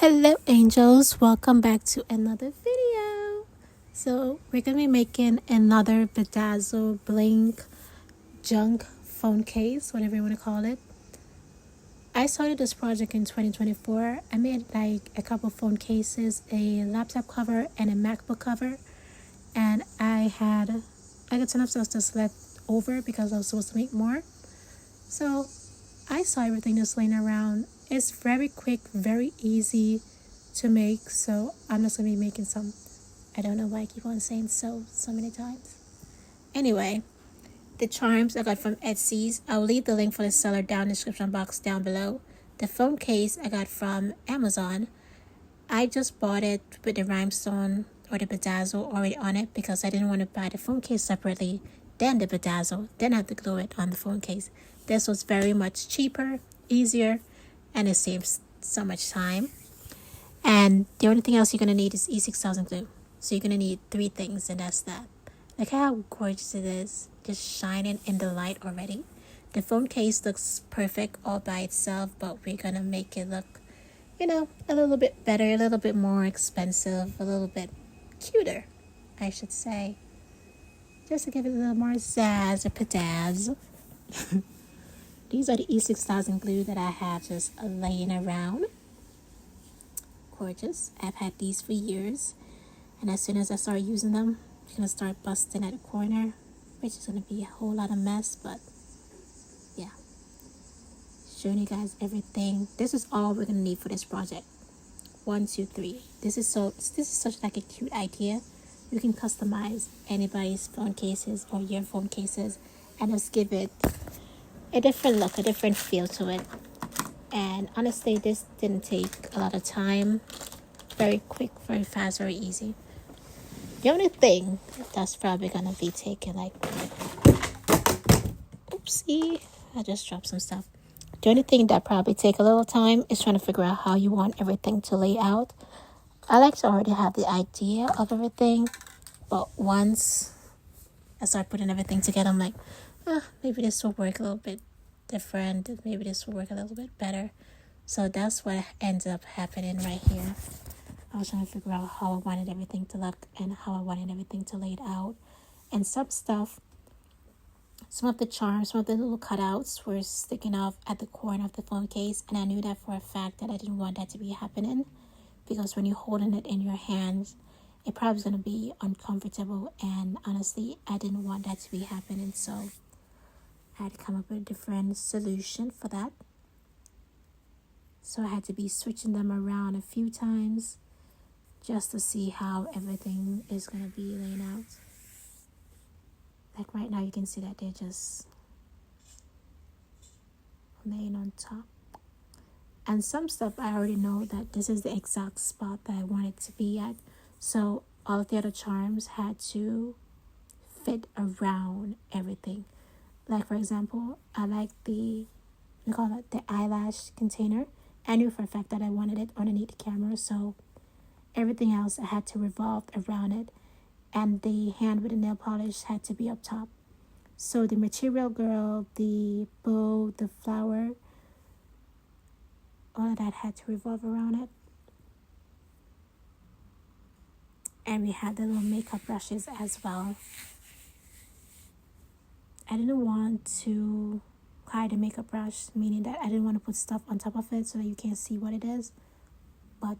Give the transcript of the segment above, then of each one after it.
Hello angels, welcome back to another video. So we're gonna be making another bedazzle bling junk phone case, whatever you want to call it. I started this project in 2024. I made like a couple phone cases, a laptop cover and a MacBook cover, and I got enough stuff just left over because I was supposed to make more. So I saw everything just laying around. It's very quick, very easy to make, so I'm just gonna be making some. I don't know why I keep on saying so many times. Anyway, the charms I got from Etsy's. I'll leave the link for the seller down in the description box down below. The phone case I got from Amazon. I just bought it with the rhinestone or the bedazzle already on it because I didn't want to buy the phone case separately, then the bedazzle, then have to glue it on the phone case. This was very much cheaper, easier, and it saves so much time. And the only thing else you're going to need is E6000 glue. So you're going to need 3 things, and that's that. Look how gorgeous it is, just shining in the light already. The phone case looks perfect all by itself, but we're going to make it look, a little bit better, a little bit more expensive, a little bit cuter, I should say. Just to give it a little more zazz or pizzazz. These are the E6000 glue that I have just laying around. Gorgeous. I've had these for years, and as soon as I start using them, it's gonna start busting at the corner, which is gonna be a whole lot of mess. But yeah, showing you guys everything. This is all we're gonna need for this project. 1, 2, 3. This is such like a cute idea. You can customize anybody's phone cases or your phone cases and just give it a different look, a different feel to it. And honestly, this didn't take a lot of time. Very quick, very fast, very easy. The only thing that's probably gonna be taking like, oopsie, I just dropped some stuff. The only thing that probably take a little time is trying to figure out how you want everything to lay out. I like to already have the idea of everything, but once I start putting everything together, I'm like, maybe this will work a little bit different. Maybe this will work a little bit better. So that's what ends up happening right here. I was trying to figure out how I wanted everything to look and how I wanted everything to lay it out. And some of the charms, some of the little cutouts were sticking off at the corner of the phone case, and I knew that for a fact that I didn't want that to be happening, because when you're holding it in your hands, it probably is going to be uncomfortable, and honestly, I didn't want that to be happening, so I had to come up with a different solution for that. So I had to be switching them around a few times just to see how everything is going to be laying out. Like right now, you can see that they're just laying on top. And some stuff I already know that this is the exact spot that I want it to be at. So all of the other charms had to fit around everything. Like for example, I like the eyelash container. I knew for a fact that I wanted it underneath the camera, so everything else I had to revolve around it. And the hand with the nail polish had to be up top. So the material girl, the bow, the flower, all of that had to revolve around it. And we had the little makeup brushes as well. I didn't want to hide the makeup brush, meaning that I didn't want to put stuff on top of it so that you can't see what it is. But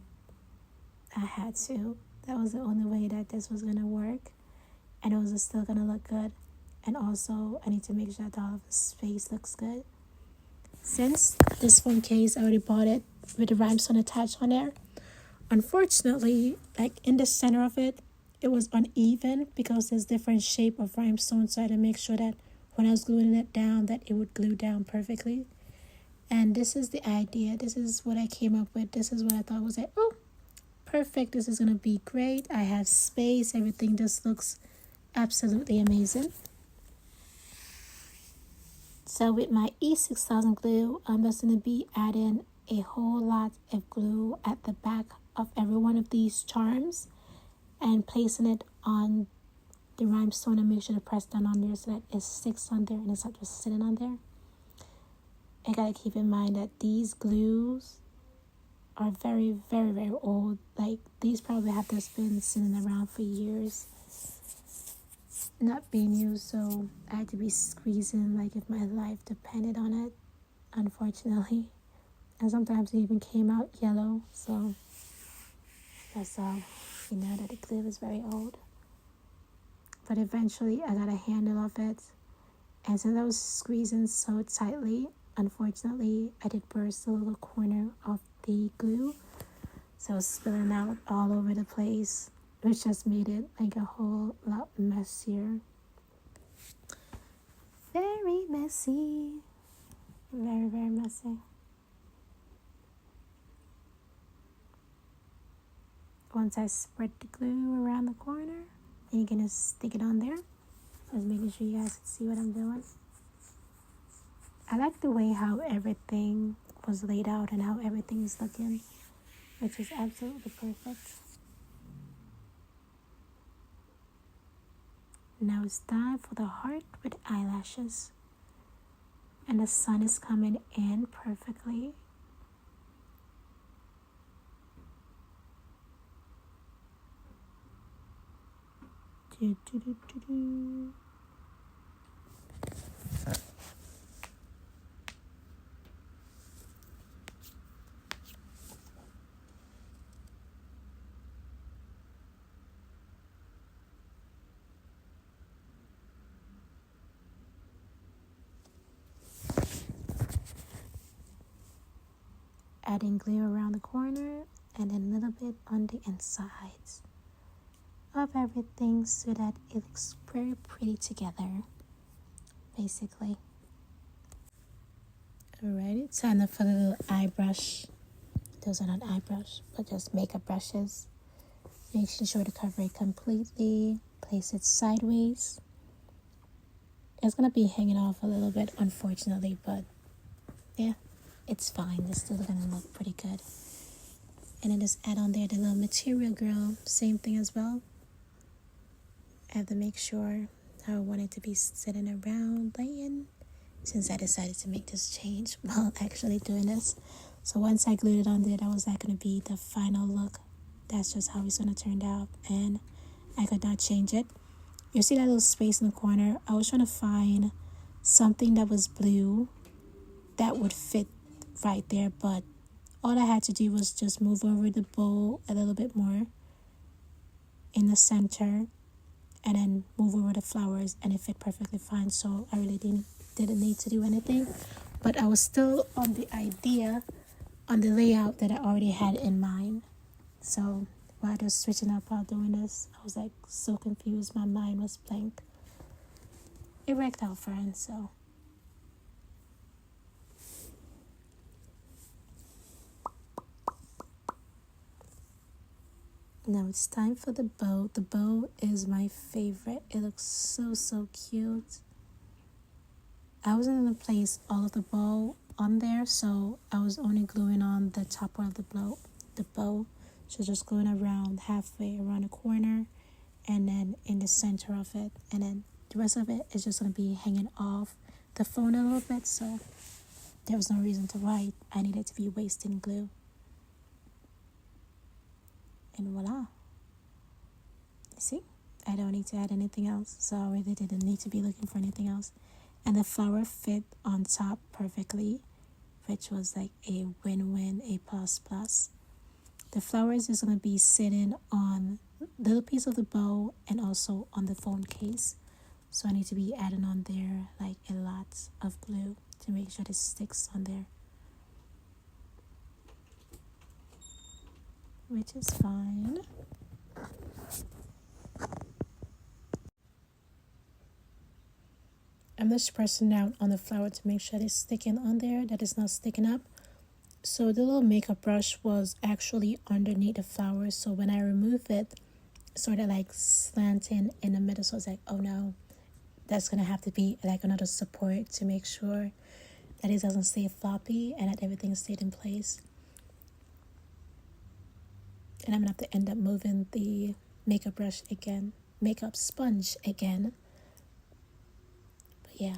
I had to. That was the only way that this was going to work. And it was still going to look good. And also, I need to make sure that all of the space looks good. Since this phone case, I already bought it with the rhinestone attached on there. Unfortunately, like in the center of it, it was uneven because there's different shape of rhinestone. So I had to make sure that when I was gluing it down, that it would glue down perfectly. And this is the idea. This is what I came up with. This is what I thought was like, oh, perfect. This is going to be great. I have space. Everything just looks absolutely amazing. So with my E6000 glue, I'm just going to be adding a whole lot of glue at the back of every one of these charms and placing it on the rhinestone and make sure to press down on there so that it sticks on there and it's not just sitting on there. I gotta keep in mind that these glues are very, very, very old. Like, these probably have just been sitting around for years, not being used. So I had to be squeezing like if my life depended on it, unfortunately. And sometimes it even came out yellow. So that's how you know that the glue is very old. But eventually I got a handle of it. And since I was squeezing so tightly, unfortunately, I did burst a little corner of the glue. So it was spilling out all over the place, which just made it like a whole lot messier. Very messy. Very, very messy. Once I spread the glue around the corner, and you're gonna stick it on there. Just making sure you guys can see what I'm doing. I like the way how everything was laid out and how everything is looking, which is absolutely perfect. Now it's time for the heart with eyelashes. And the sun is coming in perfectly. Do, do, do, do, do. Adding glue around the corner and then a little bit on the insides of everything so that it looks very pretty together, basically. Alrighty, time for the little eye brush. Those are not eye brush, but just makeup brushes. Making sure to cover it completely. Place it sideways. It's gonna be hanging off a little bit, unfortunately, but yeah, it's fine. It's still gonna look pretty good. And then just add on there the little Material Girl. Same thing as well. I have to make sure how I want it to be sitting around laying, since I decided to make this change while actually doing this. So once I glued it on there, that was not going to be the final look. That's just how it's going to turn out, and I could not change it. You see that little space in the corner? I was trying to find something that was blue that would fit right there, but all I had to do was just move over the bowl a little bit more in the center and then move over the flowers, and it fit perfectly fine. So I really didn't need to do anything, but I was still on the idea, on the layout that I already had in mind. So while I was switching up while doing this, I was like so confused. My mind was blank. It worked out fine, so. Now it's time for the bow. The bow is my favorite. It looks so, so cute. I wasn't going to place all of the bow on there, so I was only gluing on the top part of the bow. So just gluing around halfway around the corner and then in the center of it. And then the rest of it is just going to be hanging off the phone a little bit, so there was no reason to why I needed to be wasting glue. And voila. See, I don't need to add anything else, so I really didn't need to be looking for anything else. And the flower fit on top perfectly, which was like a win-win, a plus. The flowers is going to be sitting on the little piece of the bow and also on the phone case. So I need to be adding on there like a lot of glue to make sure it sticks on there, which is fine. I'm just pressing out on the flower to make sure it's sticking on there, that it's not sticking up. So the little makeup brush was actually underneath the flower, so when I remove it, sort of like slanting in the middle. So I was like, oh no, that's gonna have to be like another support to make sure that it doesn't stay floppy and that everything stayed in place. And I'm gonna have to end up moving the makeup brush again, makeup sponge again. But yeah,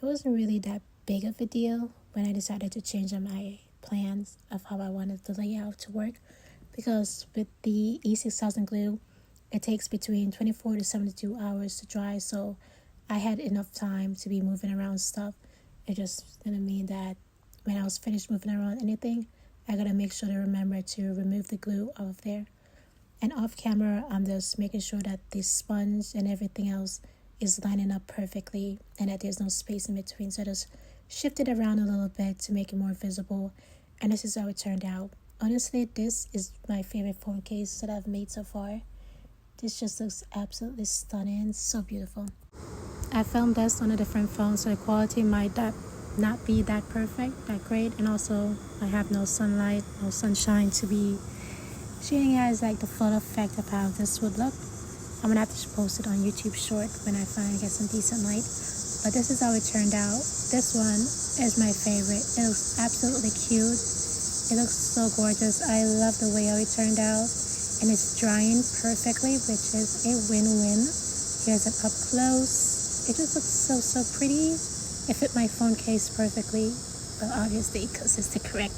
it wasn't really that big of a deal when I decided to change my plans of how I wanted the layout to work, because with the E6000 glue, it takes between 24 to 72 hours to dry, so I had enough time to be moving around stuff. It just didn't mean that when I was finished moving around anything, I gotta make sure to remember to remove the glue off of there. And off camera, I'm just making sure that the sponge and everything else is lining up perfectly and that there's no space in between. So I just shift it around a little bit to make it more visible. And this is how it turned out. Honestly, this is my favorite phone case that I've made so far. This just looks absolutely stunning. So beautiful. I filmed this on a different phone, so the quality might not be that perfect, that great. And also, I have no sunlight, no sunshine to be showing you guys like the full effect of how this would look. I'm gonna have to post it on YouTube Short when I finally get some decent light. But this is how it turned out. This one is my favorite. It looks absolutely cute. It looks so gorgeous. I love the way how it turned out. And it's drying perfectly, which is a win-win. Here's it up close. It just looks so pretty. It fit my phone case perfectly. Well, obviously, because it's the correct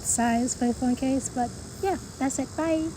size for a phone case. But yeah, that's it. Bye.